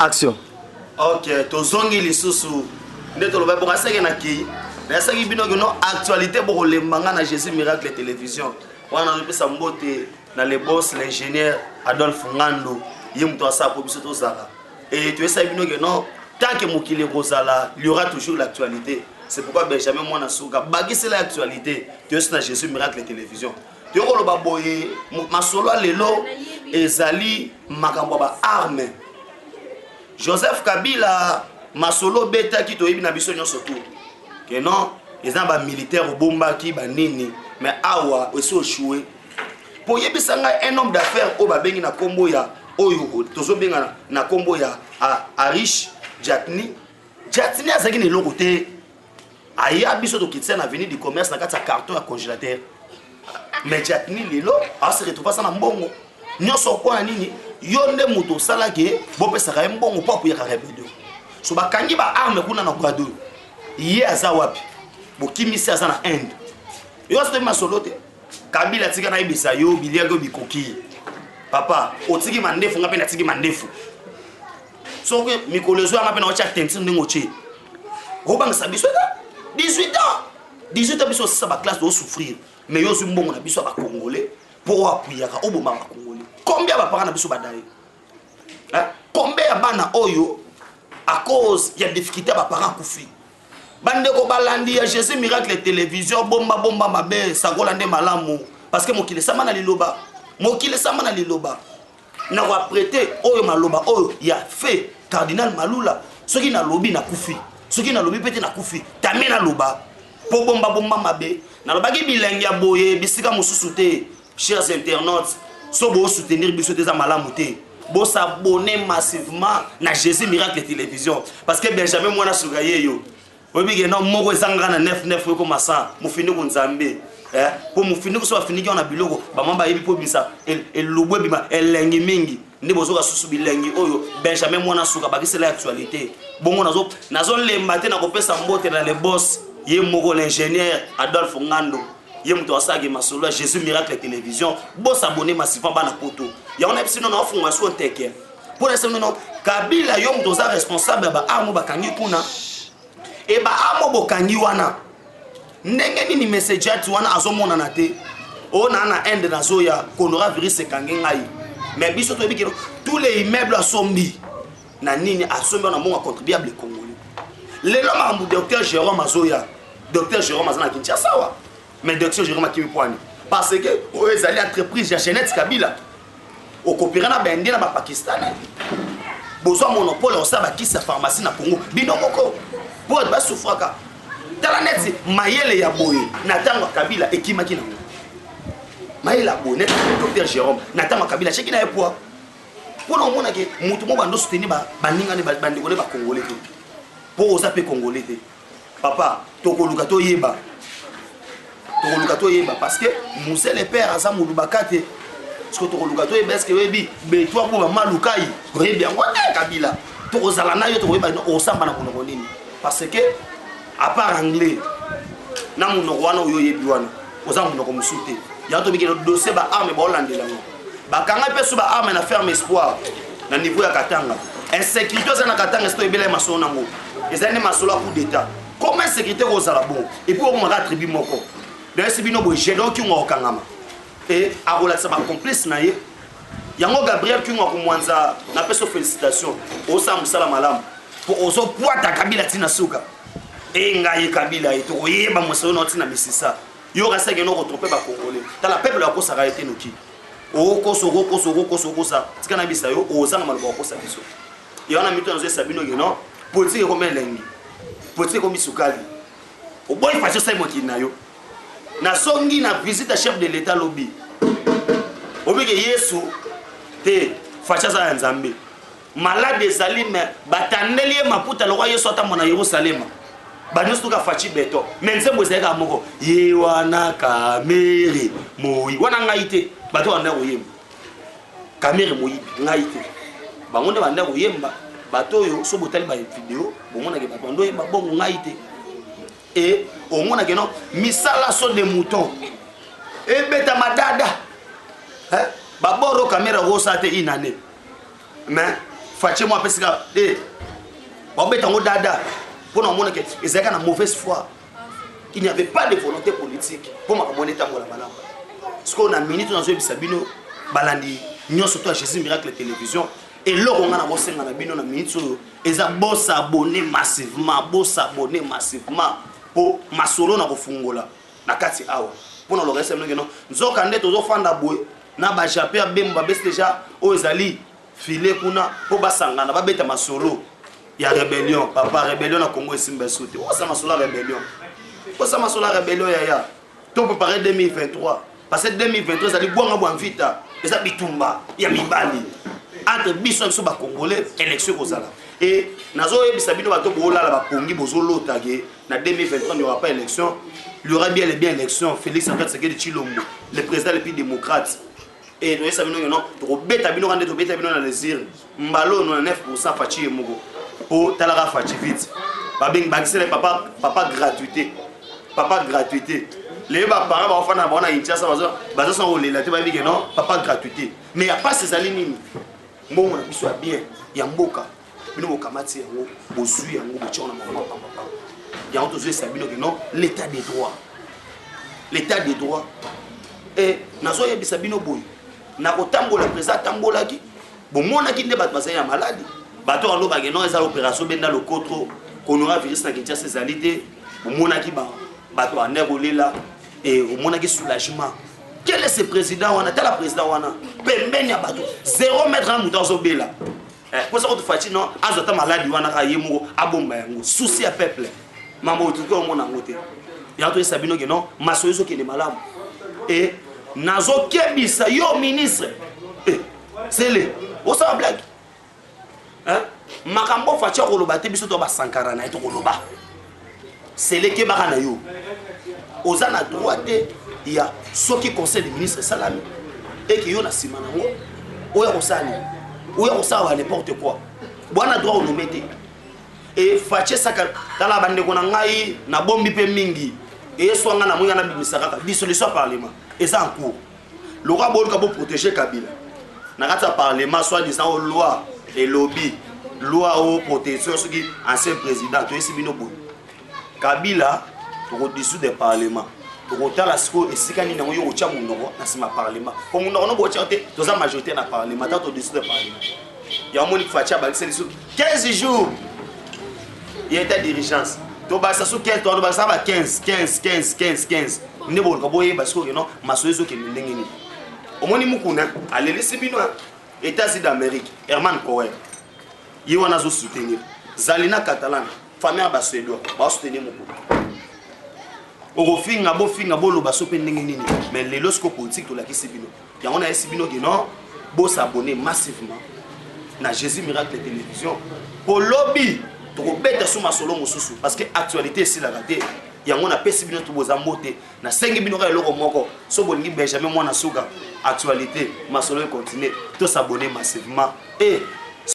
Action. Ok, tozongi lisusu. Ndeto loba pour aseke na ki. Na aseki bino que non actualité pour le manga na Jésus Miracle Télévision. Wana on peut sambote na le boss l'ingénieur Adolphe Ngando. Yemto asa po biso tozala. Et tu sais bino que non tant que mokile kozala, il y aura toujours l'actualité. C'est pourquoi Benjamin Mwana Souka bagi c'est l'actualité. Tu es na Jésus Miracle Télévision. Tu koloba boye masolo lelo ezali makambo ba arme. Joseph Kabila masolo beta ki toyebi na biso nyonso tout. Que non, ils ont ba militaire au bomba ki ba nini mais awa aussi au choué. Pour yebisa nga un homme d'affaires au ba bengi na kombo ya oyo tozo benga na kombo ya Arish Jatni. Jatni azaki ne lokote. Aya biso to kitse na avenue du commerce na kati ya carton ya congélateur. Mais Jatni lelo a se retrouver ça na mbongo. Nyonso kwa na nini yonde muto salaki bo pesa ka mbongo pa ya karebedo. So ba kangi ba arme kuna na kwado. Iye aza wapi? Bo kimisi aza na Inde. Yo sto masolote. Kabila tika na ibisa yo biliago bikoki. Papa, otiki mandefu ngape na tiki mandefu. So que mikolezo ngape na ocha tentin ngoche. Robang sabiso 18 ans. 18 ans biso ça ba classe doit souffrir. Mais yo mbongo na biso ba congolais pour appuyer ka oboma ba congolais. Combien ba parana biso badai? Hein? Combien ya bana oyo à cause il y a difficulté ba parents kufi. Bande ko balandi ya Jésus Miracle Télévision bomba mabe sagolande malamu parce que mokile sama na liloba. Mokile sama na liloba. Na ko prêter oyo maloba oyo ya fait cardinal Malula. Soki na lobi na kufi. Soki na lobi pete na kufi. Tamena loba. Po bomba mabe. Na lobaki bilengi ya boye bisika mususu te. Chers internautes, so bo soutenir biso te za malamu te. Bo s'abonner massivement na Jésus Miracle Télévision parce que Benjamin Mwana Souka yo. Obi ke non moko ezanga na 99 ko masa mu fini ko nzambe po mu fini ko so fini ko na biloko ba mamba yebi po bisa el lobwe bima elengi mingi ndi bozoka susu bilengi oyo Benjamin Mwana Souka bakise la actualité bongo nazo lemba te na kopesa mbote na le boss ye moko l'ingénieur Adolphe Ngando ye mto asagi masolo Jésus Miracle Télévision bo s'abonner massivement ba na poto ya on a pisino na ofunga so teke pour ese non Kabila yo mto za responsable ba amu bakangi kuna et ba amo bokangi wana ndenge nini message ati wana azomona na te ona na Inde na zoya coronavirus kangi ngai mais biso to bikiro tous les immeubles asombi na nini asombi na monga contribuable congolais lelo mambu docteur Jérôme Azoya docteur Jérôme Azana Kinshasa wa mais docteur Jérôme Akimi Pwani parce que o ezali entreprise ya Jeannette Kabila o coopérer na bende na ba Pakistanais bozo monopole o sa ba kisa pharmacie na Congo bino moko pour ba souffraka tala neti mayele ya boye natango Kabila ekimaki na mayele ya boye net docteur Jérôme natango Kabila cheki na epoa pour no mona ke mutu mo bando soutenir ba baninga ne bandi ko ba congolais te pour osa pe congolais te papa tokoluka to yeba parce que Moussel le père aza mulubaka te parce que tokoluka to yeba est-ce que webi be toi pour malukai rebi yango Kabila tokozala na yo to yeba no osamba na kono nini parce que à part anglais na munoko wana oyo yebi wana oza munoko musute ya to bikelo dossier ba arme ba holandela ngo ba kanga pe so ba arme na ferme espoir na niveau ya Katanga insécurité za na Katanga sto ebela masolo nango ezali masolo coup d'état comment sécurité ozala bon et puis on m'a tribu moko de sibino bo gédo ki ngo kangama et arola sa ba complice na ye yango Gabriel ki ngo ko mwanza na peso félicitations o sa musala malamu pour ozo poata Kabila tina suka et ngai Kabila et to yeba musolo no tina misisa yo rasa ke no ko tromper ba congolais ta la peuple ko sa raité noki o ko so sa tika na bisa yo o zanga malbo ko sa biso yo na mito no sabino ke no politique ko melengi politique ko misukali o boy fa so mo kina yo na songi na visite chef de l'état lobby obike Yesu te facha za nzambe malade ezali me batandeli maputa lokwa Yesu atambo na Yerusalema banyusu ka fachi beto mensembo ezeka moko ye wana kamere moi wana ngaite bato wana oyemba kamere moi ngaite bangonde banda oyemba bato yo so botali ba video bomona ke bato ndo yemba bongo ngaite et au monde que non misala so de mouton et beta madada hein baboro caméra rosa te inane mais Faché moi pesika Babetango dada pour nous montrer que ils étaient en mauvaise foi. Il n'y avait pas de volonté politique pour ma communauté pour la balance. Ce qu'on a minute dans le Sabino balandi nous surtout à Jésus Miracle Télévision et là on a bossé dans la bino na minute ils ont boss abonné massivement pour masolo na kofungola na kati awa pour nous le reste non nzoka ndeto zo fanda boy na ba japé bemba bes déjà o ezali filé kuna pour basangana ba beta masolo. Il y a rébellion, papa, rébellion na Congo et Simbesouti. Oh, ça m'a sur la rébellion. Oh, ça m'a sur la rébellion, yaya. Tout peut paraître 2023. Parce que 2023, ça dit bon en vita. Et ça bitumba, il y a mibali. Entre biso et soba congolais, élection aux ala. Et nazo et bisabino bato bola la bapongi bozolo tagé. Na 2023, il n'y aura pas élection. Il y aura bien élection. Félix Antoine Tshisekedi Tshilombo, le président le plus démocrate. Et nous savons que non, pour bêta bino rendre bêta bino na désir. Mbalo nous 9% fachi mogo. Pour talara fachi vite. Babing bagisele papa gratuité. Papa gratuité. Les parents vont faire na intiasa bazo sont olé la te ba que non, papa gratuité. Mais il y a pas ces alignes. Bon on a biso bien, ya mboka. Bino bokamati yango, bozui yango bochona maman papa. Ya on tozwe sabino que non, l'état des droits. L'état des droits. Et nazo ya bisabino boy. Na kotambola président tambolaki. Bon mona ki nde bat basaya maladie. Bato en loba non eza opération benda le kotro coronavirus na Kinshasa zalité. Bon mona ki ba bato en nerolela et au mona ki soulagement. Quel est ce président wana tel président wana pembeni ya bato 0 mètre en mouton zobela. Pour ça que tu fais non azota maladie wana ka yemo abomba yango souci à peuple. Mama otuko mona ngote. Ya to sabino que non masoyezo ki ne malamu. Et nazo kebisa yo ministre c'est le o sa blague hein makambo facha koloba te biso to ba sankara na to koloba c'est le ke bana yo ozana droite il y a ce qui conseille le ministre Salami et qui yo na simana ngo oya osali oya osawa n'importe quoi bwana droit on mette et facha saka tala bande ko na ngai na bombi pe mingi et swanga na moya na bimisaka dissolution parlement et ça en cours le roi Bolka pour protéger Kabila na kata parlement soit disant loi et lobby loi au protection ce qui ancien président to esi bino boy Kabila to dissoudre des parlements to kotala siko esikani na yo ocha munoko na sima parlement ko munoko no bocha te to za majorité na parlement to dissoudre des parlements ya moni facha ba c'est 15 jours il y a une dirigeance to ba sa sou 15 to ba sa ba 15 ne bolka boye parce que non masoyezo ke ndenge ni omoni mukuna alele sibino États-Unis d'Amérique Herman Cohen yi wana zo soutenir Zalina Catalan famille ba suédois ba soutenir mukuna ofinga bolo ba sope ndenge nini mais les lorsque politique to la ki sibino ya on a sibino que non bo s'abonner massivement na Jésus Miracle Télévision pour lobby to beta sous masolo mususu parce que actualité c'est la raté yango na pesi bino to boza mote na sengi bino ka eloko moko so bolingi Benjamin mwana suka actualité masolo continue to s'abonner massivement et